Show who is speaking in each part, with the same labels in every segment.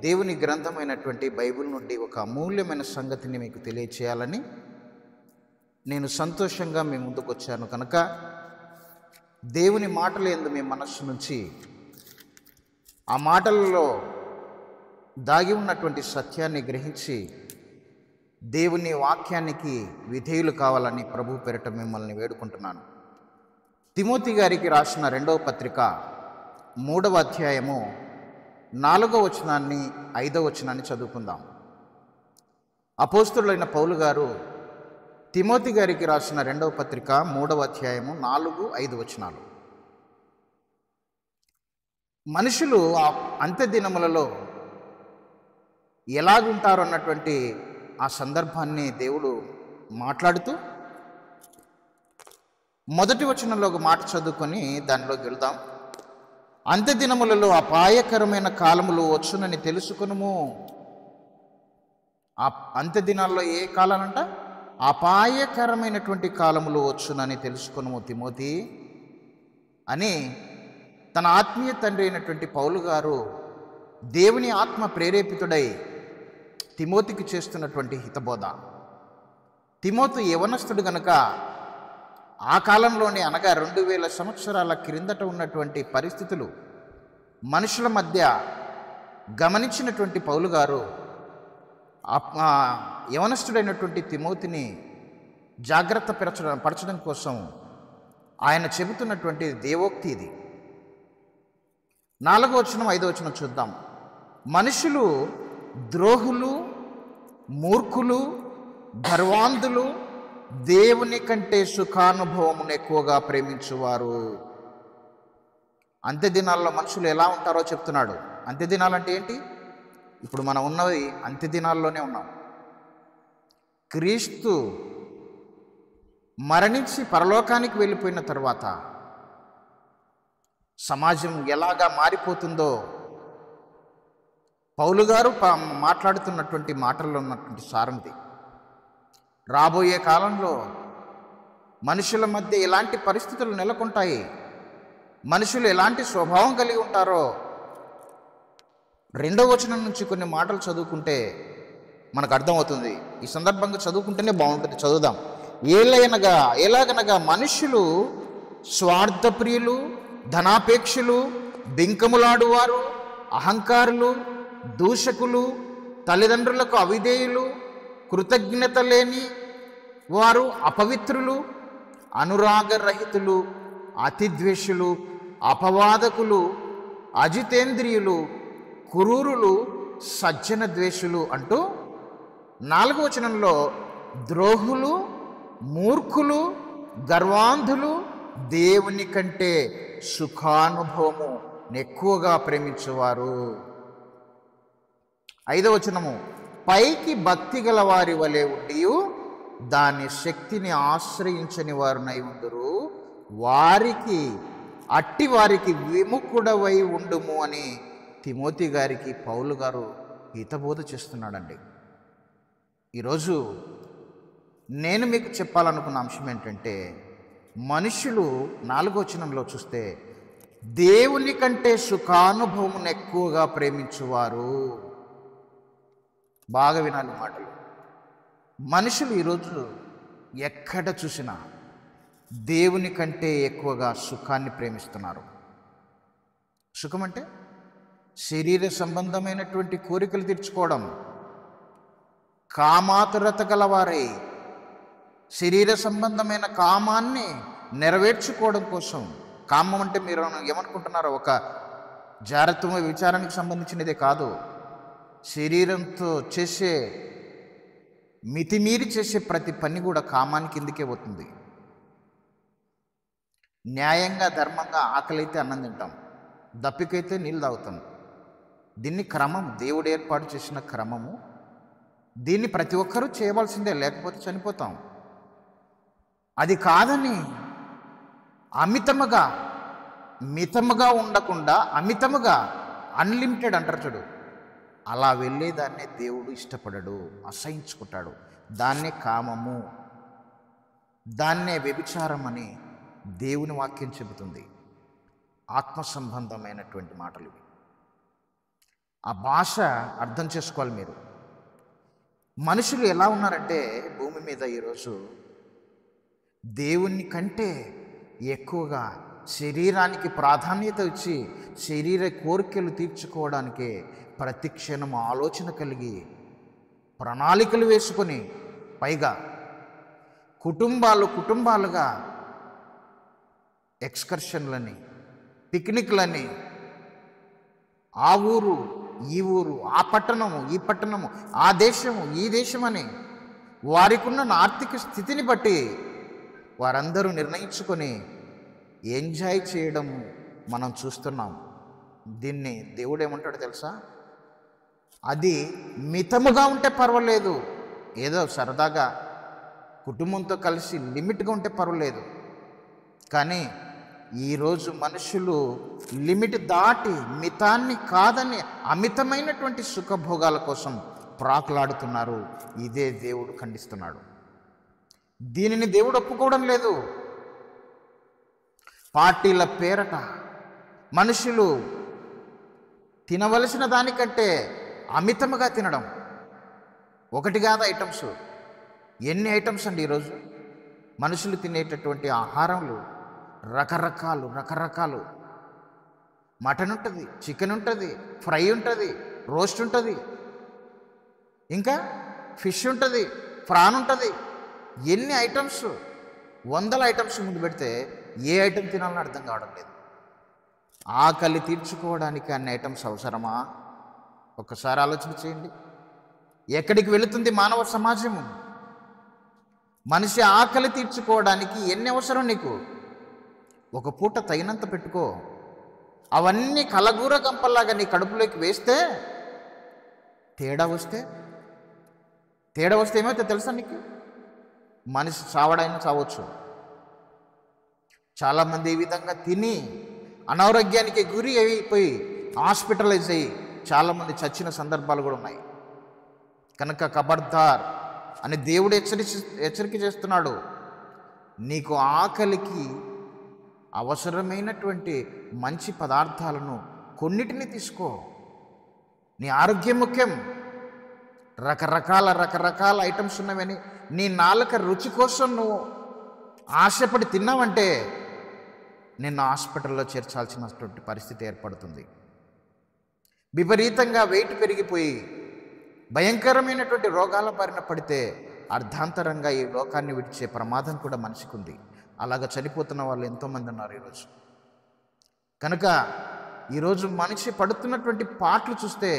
Speaker 1: దేవుని గ్రంథమైనటువంటి బైబిల్ నుండి ఒక అమూల్యమైన సంగతిని మీకు తెలియచేయాలని నేను సంతోషంగా మీ ముందుకు వచ్చాను కనుక దేవుని మాటలు యందు మీ మనస్సు నుంచి ఆ మాటలలో దాగి ఉన్నటువంటి సత్యాన్ని గ్రహించి దేవుని వాక్యానికి విధేయులు కావాలని ప్రభు పేరిట మిమ్మల్ని వేడుకుంటున్నాను. తిమోతి గారికి రాసిన 2వ పత్రిక 3వ అధ్యాయము 4వ వచనాన్ని 5వ వచనాన్ని చదువుకుందాం. అపోస్తలుడైన పౌలు గారు తిమోతి గారికి రాసిన 2వ పత్రిక 3వ అధ్యాయము 4, 5 వచనాలు. మనుషులు అంత్య దినములలో ఎలాగుంటారు అన్నటువంటి ఆ సందర్భాన్ని దేవుడు మాట్లాడుతూ మొదటి వచనంలో ఒక మాట చదువుకొని దానిలోకి వెళ్దాం. అంత్య దినములలో అపాయకరమైన కాలములు వచ్చునని తెలుసుకునుము. ఆ అంత్య దినాల్లో ఏ కాలాలంట? అపాయకరమైనటువంటి కాలములు వచ్చునని తెలుసుకునుము తిమోతి అని తన ఆత్మీయ తండ్రి అయినటువంటి పౌలు గారు దేవుని ఆత్మ ప్రేరేపితుడై తిమోతికి చేస్తున్నటువంటి హితబోధ. తిమోతి యవనస్తుడు గనుక ఆ కాలంలోనే అనగా 2000 సంవత్సరాల క్రిందట ఉన్నటువంటి పరిస్థితులు మనుషుల మధ్య గమనించినటువంటి పౌలు గారు యవనస్తుడైనటువంటి తిమోతిని జాగ్రత్త పరచడం కోసం ఆయన చెబుతున్నటువంటి దేవోక్తి ఇది. 4వ వచనం 5వ వచనం చూద్దాం. మనుషులు ద్రోహులు, మూర్ఖులు, గర్వాంధులు, దేవుని కంటే సుఖానుభవమును ఎక్కువగా ప్రేమించువారు. అంత్య దినాల్లో మనుషులు ఎలా ఉంటారో చెప్తున్నాడు. అంత్య దినాలంటే ఏంటి? ఇప్పుడు మనం ఉన్నది అంత్య దినాల్లోనే ఉన్నాం. క్రీస్తు మరణించి పరలోకానికి వెళ్ళిపోయిన తర్వాత సమాజం ఎలాగా మారిపోతుందో పౌలు గారు మాట్లాడుతున్నటువంటి మాటల్లో ఉన్నటువంటి సారంది. రాబోయే కాలంలో మనుషుల మధ్య ఎలాంటి పరిస్థితులు నెలకొంటాయి, మనుషులు ఎలాంటి స్వభావం కలిగి ఉంటారో 2వ వచనం నుంచి కొన్ని మాటలు చదువుకుంటే మనకు అర్థమవుతుంది. ఈ సందర్భంగా చదువుకుంటేనే బాగుంటుంది. చదువుదాం. ఎలాగనగా మనుషులు స్వార్థప్రియులు, ధనాపేక్షలు, బింకములాడువారు, అహంకారులు, దూషకులు, తల్లిదండ్రులకు అవిధేయులు, కృతజ్ఞత లేని వారు, అపవిత్రులు, అనురాగరహితులు, అతిద్వేషులు, అపవాదకులు, అజితేంద్రియులు, కురూరులు, సజ్జన ద్వేషులు అంటూ 4వ వచనంలో ద్రోహులు, మూర్ఖులు, గర్వాంధులు, దేవుని కంటే సుఖానుభవము ఎక్కువగా ప్రేమించేవారు. 5వ వచనము పైకి భక్తి గల వారి వలె ఉండి దాని శక్తిని ఆశ్రయించని వారునై ఉందురు, అట్టి వారికి విముఖుడవై ఉండుము అని తిమోతి గారికి పౌలు గారు హితబోధ చేస్తున్నాడండి. ఈరోజు నేను మీకు చెప్పాలనుకున్న అంశం ఏంటంటే, మనుషులు 4వ వచనంలో చూస్తే దేవుని కంటే సుఖానుభవమును ఎక్కువగా ప్రేమించువారు. బాగా వినాలి మాటలు. మనుషులు ఈరోజు ఎక్కడ చూసినా దేవుని కంటే ఎక్కువగా సుఖాన్ని ప్రేమిస్తున్నారు. సుఖం అంటే శరీర సంబంధమైనటువంటి కోరికలు తీర్చుకోవడం, కామాతురత గలవారై శరీర సంబంధమైన కామాన్ని నెరవేర్చుకోవడం కోసం. కామం అంటే మీరు ఏమనుకుంటున్నారో ఒక జారత్వ విచారానికి సంబంధించినదే కాదు. శరీరంతో చేసే మితిమీరి చేసే ప్రతి పని కూడా కామానికి కిందకే పోతుంది. న్యాయంగా ధర్మంగా ఆకలైతే అన్నం తింటాం, దప్పికైతే నీళ్ళు తాగుతాం. దీన్ని క్రమం, దేవుడు ఏర్పాటు చేసిన క్రమము. దీన్ని ప్రతి ఒక్కరూ చేయవలసిందే, లేకపోతే చనిపోతాం. అది కాదని మితముగా ఉండకుండా అమితముగా అన్లిమిటెడ్ అంటారు చూడు, అలా వెళ్ళేదాన్నే దేవుడు ఇష్టపడడు, అసహించుకుంటాడు. దాన్నే కామము, దాన్నే వ్యభిచారం అని దేవుని వాక్యం చెబుతుంది. ఆత్మ సంబంధమైనటువంటి మాటలు. ఆ భాష అర్థం చేసుకోవాలి మీరు. మనుషులు ఎలా ఉన్నారంటే భూమి మీద ఈరోజు దేవుని కంటే ఎక్కువగా శరీరానికి ప్రాధాన్యత ఇచ్చి శరీర కోరికలు తీర్చుకోవడానికే ప్రతి క్షణం ఆలోచన కలిగి ప్రణాళికలు వేసుకొని, పైగా కుటుంబాలుగా ఎక్స్కర్షన్లని, పిక్నిక్లని, ఆ ఊరు ఈ ఊరు, ఆ పట్టణము ఈ పట్టణము, ఆ దేశము ఈ దేశమని వారికున్న ఆర్థిక స్థితిని బట్టి వారందరూ నిర్ణయించుకొని ఎంజాయ్ చేయడం మనం చూస్తున్నాం. దీన్ని దేవుడు ఏమంటాడో తెలుసా? అది మితముగా ఉంటే పర్వాలేదు, ఏదో సరదాగా కుటుంబంతో కలిసి లిమిట్గా ఉంటే పర్వాలేదు. కానీ ఈరోజు మనుషులు లిమిట్ దాటి మితాన్ని కాదని అమితమైనటువంటి సుఖభోగాల కోసం ప్రాకులాడుతున్నారు. ఇదే దేవుడు ఖండిస్తున్నాడు. దీనిని దేవుడు ఒప్పుకోవడం లేదు. పార్టీల పేరట మనుషులు తినవలసిన దానికంటే అమితముగా తినడం. ఒకటి కాదు ఐటమ్స్, ఎన్ని ఐటమ్స్ అండి ఈరోజు మనుషులు తినేటటువంటి ఆహారంలో. రకరకాలు మటన్ ఉంటుంది, చికెన్ ఉంటుంది, ఫ్రై ఉంటుంది, రోస్ట్ ఉంటుంది, ఇంకా ఫిష్ ఉంటుంది, ప్రాన్ ఉంటుంది. ఎన్ని ఐటమ్స్, వందల ఐటమ్స్ ముందు పెడితే ఏ ఐటెం తినాలని అర్థం కావడం లేదు. ఆకలి తీర్చుకోవడానికి అన్ని ఐటమ్స్ అవసరమా? ఒక్కసారి ఆలోచన చేయండి. ఎక్కడికి వెళుతుంది మానవ సమాజము? మనిషి ఆకలి తీర్చుకోవడానికి ఎన్ని అవసరం నీకు? ఒక పూట తగినంత పెట్టుకో. అవన్నీ కలగూర గంపల్లాగా నీ కడుపులోకి వేస్తే తేడా వస్తే ఏమైతే తెలుసా నీకు? మనిషి చావడైనా చావచ్చు. చాలామంది ఈ విధంగా తిని అనారోగ్యానికి గురి అయిపోయి హాస్పిటలైజ్ అయ్యి చాలామంది చచ్చిన సందర్భాలు కూడా ఉన్నాయి. కనుక ఖబర్దార్ అని దేవుడు హెచ్చరిక చేస్తున్నాడు. నీకు ఆకలికి అవసరమైనటువంటి మంచి పదార్థాలను కొన్నిటిని తీసుకో. నీ ఆరోగ్యం ముఖ్యం. రకరకాల ఐటమ్స్ ఉన్నవని నీ నాలుక రుచి కోసం నువ్వు ఆశపడి తిన్నావంటే నిన్ను హాస్పిటల్లో చేర్చాల్సినటువంటి పరిస్థితి ఏర్పడుతుంది. విపరీతంగా వెయిట్ పెరిగిపోయి భయంకరమైనటువంటి రోగాల బారిన పడితే అర్ధాంతరంగా ఈ లోకాన్ని విడిచే ప్రమాదం కూడా మనిషికి ఉంది. అలాగ చనిపోతున్న వాళ్ళు ఎంతోమంది ఉన్నారు ఈరోజు. కనుక ఈరోజు మనిషి పడుతున్నటువంటి పాటలు చూస్తే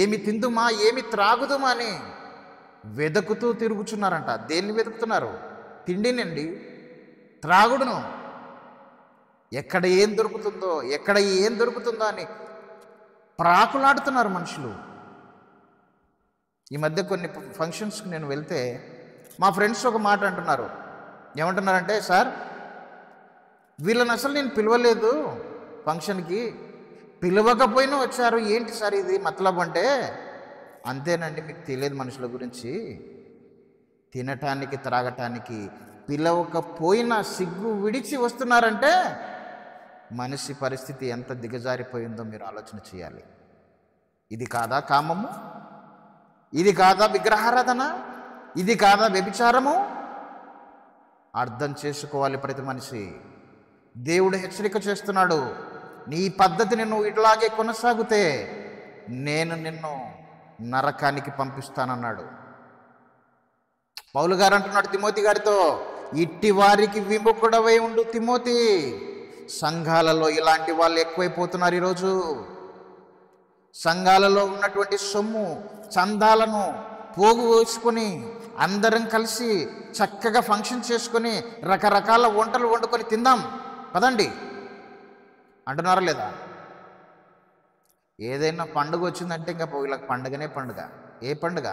Speaker 1: ఏమి తిందుమా ఏమి త్రాగుదుమా అని వెతుకుతూ తిరుగుచున్నారంట. దేన్ని వెతుకుతున్నారు? తిండినండి, త్రాగుడును. ఎక్కడ ఏం దొరుకుతుందో అని ప్రాకులాడుతున్నారు మనుషులు. ఈ మధ్య కొన్ని ఫంక్షన్స్కి నేను వెళ్తే మా ఫ్రెండ్స్ ఒక మాట అంటున్నారు. ఏమంటున్నారంటే, సార్ వీళ్ళని అసలు నేను పిలవలేదు ఫంక్షన్కి, పిలవకపోయినా వచ్చారు, ఏంటి సార్ ఇది మతలబ్ అంటే? అంతేనండి, మీకు తెలియదు మనుషుల గురించి. తినటానికి త్రాగటానికి పిలవకపోయినా సిగ్గు విడిచి వస్తున్నారంటే మనిషి పరిస్థితి ఎంత దిగజారిపోయిందో మీరు ఆలోచన చేయాలి. ఇది కాదా కామము? ఇది కాదా విగ్రహారాధన? ఇది కాదా వ్యభిచారము? అర్థం చేసుకోవాలి ప్రతి మనిషి. దేవుడు హెచ్చరిక చేస్తున్నాడు. నీ పద్ధతిని నువ్వు ఇట్లాగే కొనసాగితే నేను నిన్ను నరకానికి పంపిస్తానన్నాడు. పౌలు గారు అంటున్నాడు తిమోతి గారితో, ఇట్టి వారికి విముఖుడవై ఉండు తిమోతి. సంఘాలలో ఇలాంటి వాళ్ళు ఎక్కువైపోతున్నారు ఈరోజు. సంఘాలలో ఉన్నటువంటి సొమ్ము చందాలను పోగు వేసుకొని అందరం కలిసి చక్కగా ఫంక్షన్ చేసుకొని రకరకాల వంటలు వండుకొని తిందాం పదండి అంటున్నారా లేదా? ఏదైనా పండుగ వచ్చిందంటే ఇంకా వీళ్ళకి పండుగనే పండుగ. ఏ పండుగ?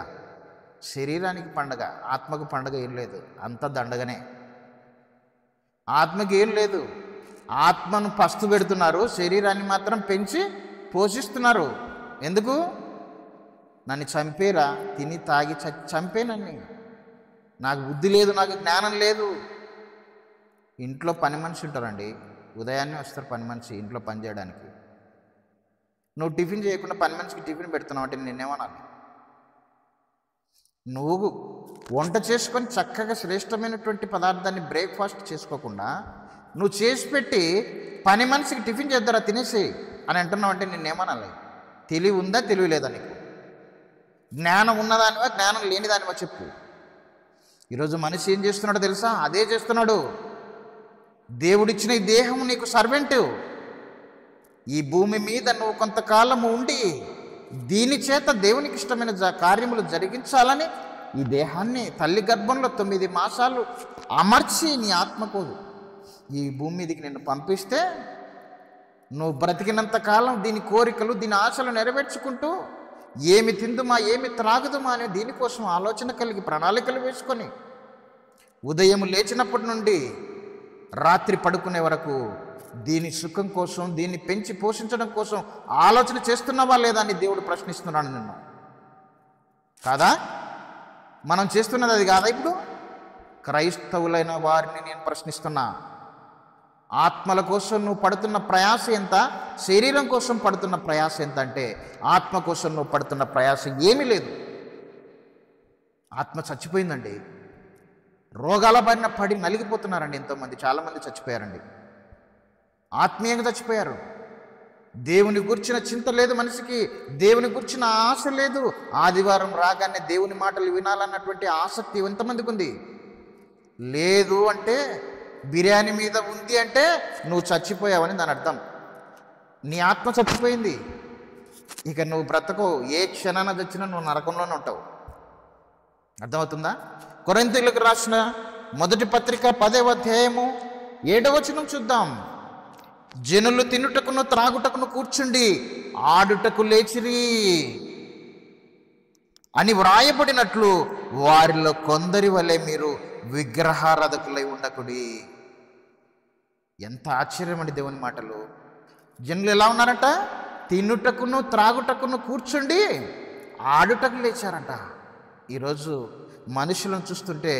Speaker 1: శరీరానికి పండుగ, ఆత్మకు పండుగ ఏం లేదు. అంత దండగనే. ఆత్మకి ఏం లేదు. ఆత్మను పస్తు పెడుతున్నారు, శరీరాన్ని మాత్రం పెంచి పోషిస్తున్నారు. ఎందుకు? నన్ను చంపేరా, తిని తాగి చంపేనని. నాకు బుద్ధి లేదు, నాకు జ్ఞానం లేదు. ఇంట్లో పని మనిషి ఉంటారండి, ఉదయాన్నే వస్తారు పని మనిషి ఇంట్లో పని చేయడానికి. నువ్వు టిఫిన్ చేయకుండా పని మనిషికి టిఫిన్ పెడుతున్నావు అంటే నిన్నేమనాలి? నువ్వు వంట చేసుకొని చక్కగా శ్రేష్టమైనటువంటి పదార్థాన్ని బ్రేక్ఫాస్ట్ చేసుకోకుండా నువ్వు చేసి పెట్టి పని మనిషికి టిఫిన్ చేద్దారా తినేసి అని అంటున్నావు అంటే నిన్నేమనాలి? తెలివి ఉందా తెలివి లేదా నీకు? జ్ఞానం ఉన్నదానివా జ్ఞానం లేనిదానివా చెప్పు. ఈరోజు మనిషి ఏం చేస్తున్నాడో తెలుసా? అదే చేస్తున్నాడు. దేవుడిచ్చిన ఈ దేహం నీకు సర్వెంటు. ఈ భూమి మీద నువ్వు కొంతకాలము ఉండి దీని చేత దేవునికి ఇష్టమైన కార్యములు జరిగించాలని ఈ దేహాన్ని తల్లి గర్భంలో 9 మాసాలు అమర్చి నీ ఆత్మకు ఈ భూమి మీదకి నిన్ను పంపిస్తే నువ్వు బ్రతికినంత కాలం దీని కోరికలు దీని ఆశలు నెరవేర్చుకుంటూ ఏమి తిందుమా ఏమి త్రాగుదుమా అనే దీనికోసం ఆలోచన కలిగి ప్రణాళికలు వేసుకొని ఉదయం లేచినప్పటి నుండి రాత్రి పడుకునే వరకు దీని సుఖం కోసం దీన్ని పెంచి పోషించడం కోసం ఆలోచన చేస్తున్నావా లేదా అని దేవుడు ప్రశ్నిస్తున్నాడు నిన్ను. కాదా? మనం చేస్తున్నది అది కాదా? ఇప్పుడు క్రైస్తవులైన వారిని నేను ప్రశ్నిస్తున్నా. ఆత్మల కోసం నువ్వు పడుతున్న ప్రయాస ఎంత? శరీరం కోసం పడుతున్న ప్రయాస ఎంత అంటే ఆత్మ కోసం నువ్వు పడుతున్న ప్రయాస ఏమీ లేదు. ఆత్మ చచ్చిపోయిందండి. రోగాల బారిన పడి నలిగిపోతున్నారండి ఎంతోమంది. చాలామంది చచ్చిపోయారండి, ఆత్మీయంగా చచ్చిపోయారు. దేవుని గురించిన చింత లేదు మనిషికి, దేవుని గురించిన ఆశ లేదు. ఆదివారం రాగానే దేవుని మాటలు వినాలన్నటువంటి ఆసక్తి ఎంతమందికి ఉంది? లేదు అంటే బిర్యానీ మీద ఉంది అంటే నువ్వు చచ్చిపోయావని దాని అర్థం. నీ ఆత్మ చచ్చిపోయింది. ఇక నువ్వు బ్రతకవు. ఏ క్షణాన చచ్చినా నువ్వు నరకంలోనే ఉంటావు. అర్థమవుతుందా? కొరింథీయులకు రాసిన మొదటి పత్రిక 10వ అధ్యాయము 7వ వచనం చూద్దాం. జనులు తినుటకును త్రాగుటకును కూర్చుండి ఆడుటకు లేచిరి అని వ్రాయబడినట్లు వారిలో కొందరి వలె మీరు విగ్రహారాధకులై ఉండకుడి. ఎంత ఆశ్చర్యం అండి దేవుని మాటలు. జనులు ఎలా ఉన్నారంట? తినుటకును త్రాగుటకును కూర్చుండి ఆడుటకు లేచారంట. ఈరోజు మనుషులను చూస్తుంటే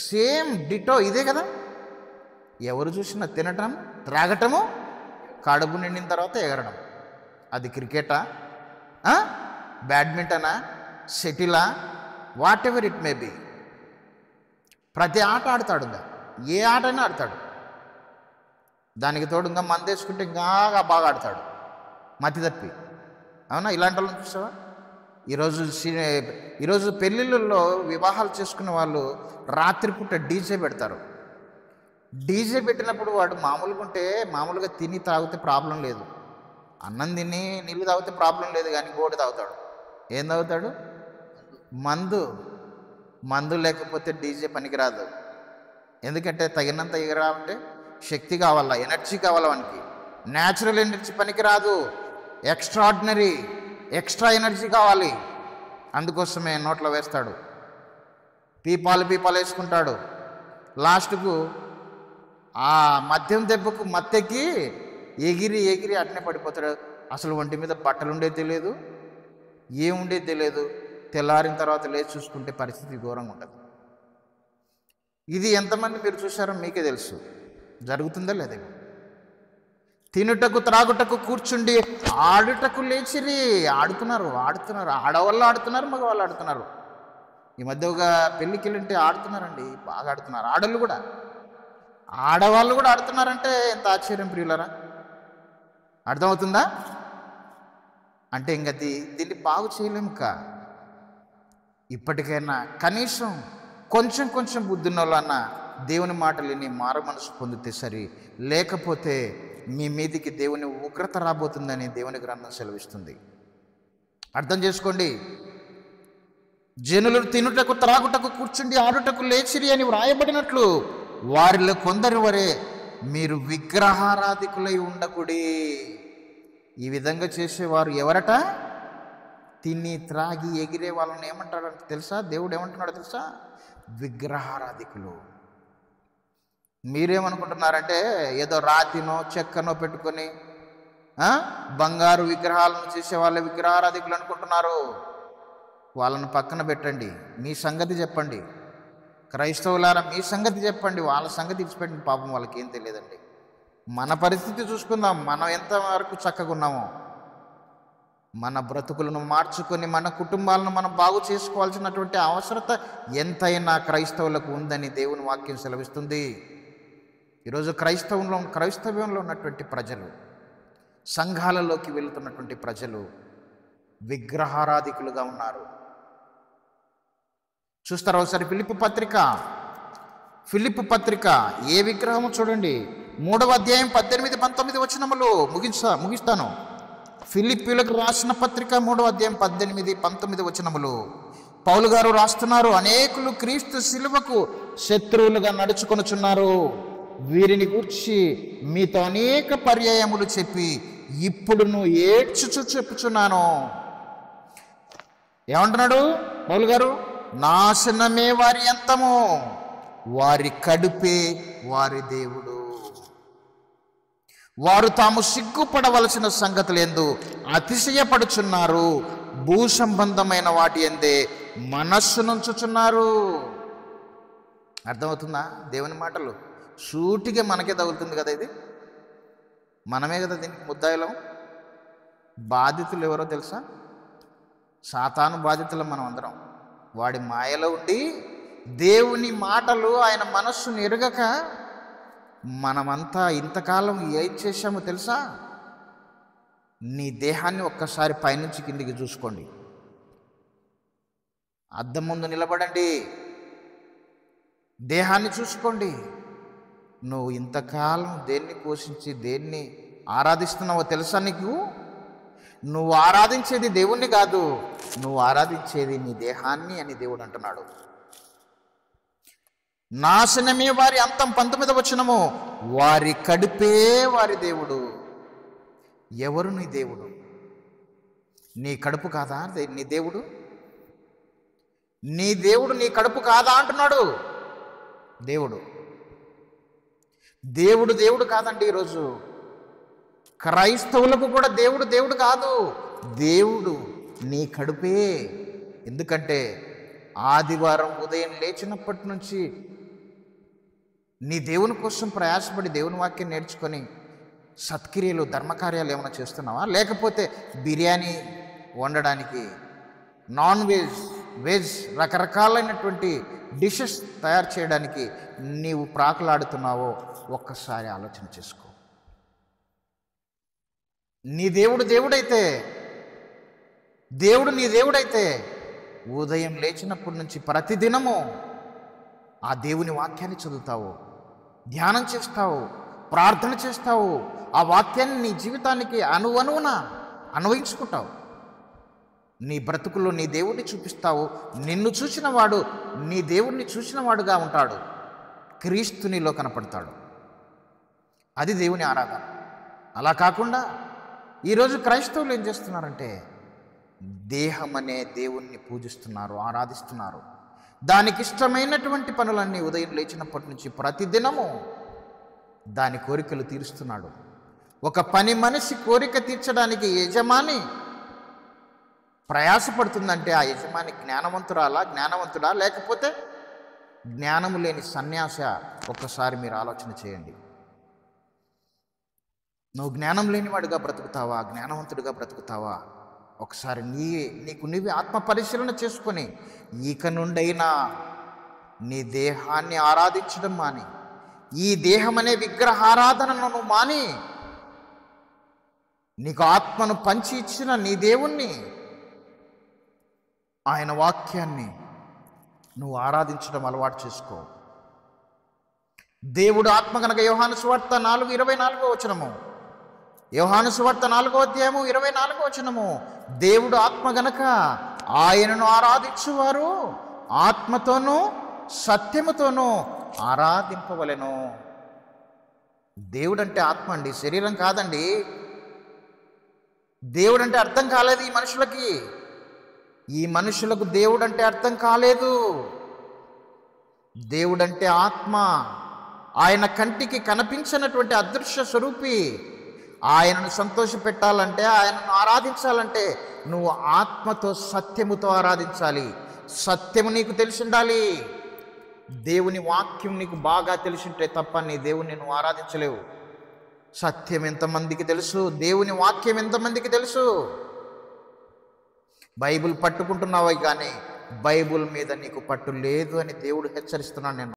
Speaker 1: సేమ్ డిటో ఇదే కదా. ఎవరు చూసినా తినటం త్రాగటము, కడుపు నిండిన తర్వాత ఎగరడం. అది క్రికెటా, బ్యాడ్మింటనా, షటిలా, whatever it may be. ప్రతి ఆట ఆడతాడు. ఏ ఆటైనా ఆడతాడు. దానికి తోడు ఇంకా మందేసుకుంటే ఇంకా బాగా ఆడతాడు మతి తప్పి. అవునా? ఇలాంటి వాళ్ళని చూసావా? ఈరోజు పెళ్ళిళ్ళల్లో వివాహాలు చేసుకున్న వాళ్ళు రాత్రిపూట డీజే పెడతారు. డీజే పెట్టినప్పుడు వాడు మామూలుగా తిని తాగితే ప్రాబ్లం లేదు. అన్నం తిని నీళ్ళు తాగితే ప్రాబ్లం లేదు, కానీ గోడు తాగుతాడు. ఏం తాగుతాడు? మందు లేకపోతే డీజే పనికిరాదు. ఎందుకంటే తగినంత ఎగరాలంటే శక్తి కావాలా, ఎనర్జీ కావాలా. వానికి న్యాచురల్ ఎనర్జీ పనికిరాదు, ఎక్స్ట్రా ఎనర్జీ కావాలి. అందుకోసమే నోట్లో వేస్తాడు, పీపాలు వేసుకుంటాడు. లాస్ట్కు ఆ మద్యం దెబ్బకు మత్తెక్కి ఎగిరి అట్నే పడిపోతాడు. అసలు ఒంటి మీద బట్టలు ఉండేది తెలియదు, ఏముండేది తెలియదు. తెల్లారిన తర్వాత లేచి చూసుకుంటే పరిస్థితి ఘోరంగా ఉంటుంది. ఇది ఎంతమంది మీరు చూశారో మీకే తెలుసు. జరుగుతుందా లేదా? తినుటకు త్రాగుటకు కూర్చుండి ఆడుటకు లేచిరి. ఆడుతున్నారు. ఆడవాళ్ళు ఆడుతున్నారు, మగవాళ్ళు ఆడుతున్నారు. ఈ మధ్య ఒక పెళ్ళికి వెళ్ళింటే ఆడుతున్నారండి, బాగా ఆడుతున్నారు. ఆడవాళ్ళు కూడా ఆడుతున్నారంటే ఎంత ఆశ్చర్యం ప్రియులరా. అర్థమవుతుందా? అంటే ఇంకా దీన్ని బాగు చేయలేము. ఇప్పటికైనా కనీసం కొంచెం బుద్ధిన్నోళ్ళన్న దేవుని మాటలు విని మారు మనసు పొందితే సరి. లేకపోతే మీ మీదికి దేవుని ఉగ్రత రాబోతుందని దేవుని గ్రంథం సెలవిస్తుంది. అర్థం చేసుకోండి. జనులు తినుటకు త్రాగుటకు కూర్చుండి ఆడుటకు లేచిరి అని వ్రాయబడినట్లు వారిలో కొందరి వరే మీరు విగ్రహారాధికులై ఉండకుడి. ఈ విధంగా చేసేవారు ఎవరట? తిని త్రాగి ఎగిరే వాళ్ళని ఏమంటాడో తెలుసా? దేవుడు ఏమంటున్నాడో తెలుసా? విగ్రహారాధికులు. మీరేమనుకుంటున్నారంటే ఏదో రాతినో చెక్కనో పెట్టుకొని బంగారు విగ్రహాలను చేసే వాళ్ళ విగ్రహారాధికులు అనుకుంటున్నారు. వాళ్ళని పక్కన పెట్టండి, మీ సంగతి చెప్పండి. క్రైస్తవులారా మీ సంగతి చెప్పండి, వాళ్ళ సంగతి ఇచ్చిపెట్టండి. పాపం వాళ్ళకి ఏం తెలియదండి. మన పరిస్థితి చూసుకుందాం, మనం ఎంతవరకు చక్కగా ఉన్నామో. మన బ్రతుకులను మార్చుకొని మన కుటుంబాలను మనం బాగు చేసుకోవాల్సినటువంటి అవసరత ఎంతైనా క్రైస్తవులకు ఉందని దేవుని వాక్యం సెలవిస్తుంది. ఈరోజు క్రైస్తవ్యంలో ఉన్నటువంటి ప్రజలు, సంఘాలలోకి వెళుతున్నటువంటి ప్రజలు విగ్రహారాధికులుగా ఉన్నారు. చూస్తారా ఒకసారి ఫిలిప్పు పత్రిక ఏ విగ్రహము చూడండి, 3వ అధ్యాయం 18, 19 వచనములు ముగిస్తాను. ఫిలిప్పీలకు రాసిన పత్రిక 3వ అధ్యాయం 18, 19 వచనములు పౌలు గారు రాస్తున్నారు. అనేకులు క్రీస్తు శిలువకు శత్రువులుగా నడుచుకొనుచున్నారు. వీరిని గూర్చి మీతో అనేక పర్యాయములు చెప్పి ఇప్పుడును ఏడ్చుచు చెప్పుచున్నాను. ఏమంటున్నాడు పౌలు గారు? నాశనమే వారి అంతము, వారి కడుపే వారి దేవుడు. వారు తాము సిగ్గుపడవలసిన సంగతులందు అతిశయపడుచున్నారు, భూ సంబంధమైన వాటి యందే మనస్సు నుంచుచున్నారు. అర్థమవుతుందా? దేవుని మాటలు సూటిగా మనకే తగులుతుంది కదా. ఇది మనమే కదా దీనికి ముద్దాయిలం. బాధితులు ఎవరో తెలుసా? సాతాను బాధితులం మనం అందరం. వాడి మాయలో ఉండి దేవుని మాటలు ఆయన మనస్సును ఎరగక మనమంతా ఇంతకాలం ఏం చేశామో తెలుసా? నీ దేహాన్ని ఒక్కసారి పైనుంచి కిందికి చూసుకోండి. అద్దం ముందు నిలబడండి, దేహాన్ని చూసుకోండి. నువ్వు ఇంతకాలం దేన్ని పోషించి దేన్ని ఆరాధిస్తున్నావో తెలుసా నీకు? నువ్వు ఆరాధించేది దేవుణ్ణి కాదు, నువ్వు ఆరాధించేది నీ దేహాన్ని అని దేవుడు అంటున్నాడు. నాశనమే వారి అంతం, 19వ వచనము, వారి కడుపే వారి దేవుడు. ఎవరు నీ దేవుడు? నీ కడుపు కాదా నీ దేవుడు? నీ దేవుడు నీ కడుపు కాదా అంటున్నాడు. దేవుడు కాదండి. ఈరోజు క్రైస్తవులకు కూడా దేవుడు కాదు. దేవుడు నీ కడుపే. ఎందుకంటే ఆదివారం ఉదయం లేచినప్పటి నుంచి నీ దేవుని కోసం ప్రయాసపడి దేవుని వాక్యం నేర్చుకొని సత్క్రియలు, ధర్మకార్యాలు ఏమైనా చేస్తున్నావా? లేకపోతే బిర్యానీ వండడానికి, నాన్ వెజ్ రకరకాలైనటువంటి డిషెస్ తయారు చేయడానికి నీవు ప్రాకులాడుతున్నావో ఒక్కసారి ఆలోచన చేసుకో. నీ దేవుడు నీ దేవుడైతే ఉదయం లేచినప్పటి నుంచి ప్రతిదినము ఆ దేవుని వాక్యాన్ని చదువుతావు, ధ్యానం చేస్తావు, ప్రార్థన చేస్తావు. ఆ వాక్యాన్ని నీ జీవితానికి అణువణువున అన్వయించుకుంటావు. నీ బ్రతుకుల్లో నీ దేవుడిని చూపిస్తావు. నిన్ను చూసిన వాడు నీ దేవుడిని చూసిన వాడుగా ఉంటాడు. క్రీస్తు నీలో కనపడతాడు. అది దేవుని ఆరాధన. అలా కాకుండా ఈరోజు క్రైస్తవులు ఏం చేస్తున్నారంటే దేహం అనే దేవుణ్ణి పూజిస్తున్నారు, ఆరాధిస్తున్నారు. దానికి ఇష్టమైనటువంటి పనులన్నీ ఉదయం లేచినప్పటి నుంచి ప్రతిదినము దాని కోరికలు తీరుస్తున్నాడు. ఒక పని మనిషి కోరిక తీర్చడానికి యజమాని ప్రయాసపడుతుందంటే ఆ యజమాని జ్ఞానవంతుడా లేకపోతే జ్ఞానము లేని సన్యాస? ఒక్కసారి మీరు ఆలోచన చేయండి. నువ్వు జ్ఞానం లేనివాడుగా బ్రతుకుతావా, జ్ఞానవంతుడిగా బ్రతుకుతావా? ఒకసారి నీకు నీవే ఆత్మ పరిశీలన చేసుకొని ఇక నుండైనా నీ దేహాన్ని ఆరాధించడం మాని, ఈ దేహం అనే విగ్రహారాధనను నువ్వు మాని, నీకు ఆత్మను పంచి ఇచ్చిన నీ దేవుణ్ణి, ఆయన వాక్యాన్ని నువ్వు ఆరాధించడం అలవాటు చేసుకో. దేవుడు ఆత్మ కనుక యోహాను సువార్త 4:24 వచనము, యోహాను సువార్త 4వ అధ్యాయము 24వ వచనము, దేవుడు ఆత్మ గనక ఆయనను ఆరాధించువారు ఆత్మతోనూ సత్యముతోనూ ఆరాధింపవలెను. దేవుడంటే ఆత్మ అండి, శరీరం కాదండి. దేవుడంటే అర్థం కాలేదు ఈ మనుషులకు దేవుడంటే అర్థం కాలేదు. దేవుడంటే ఆత్మ, ఆయన కంటికి కనిపించినటువంటి అదృశ్య స్వరూపి. ఆయనను సంతోషపెట్టాలంటే, ఆయనను ఆరాధించాలంటే నువ్వు ఆత్మతో సత్యముతో ఆరాధించాలి. సత్యము నీకు తెలిసి ఉండాలి. దేవుని వాక్యం నీకు బాగా తెలిసింటే తప్ప నీ దేవుని నువ్వు బైబిల్ పట్టుకుంటున్నావే కానీ బైబిల్ మీద నీకు పట్టు లేదు అని దేవుడు హెచ్చరిస్తున్నాను నేను.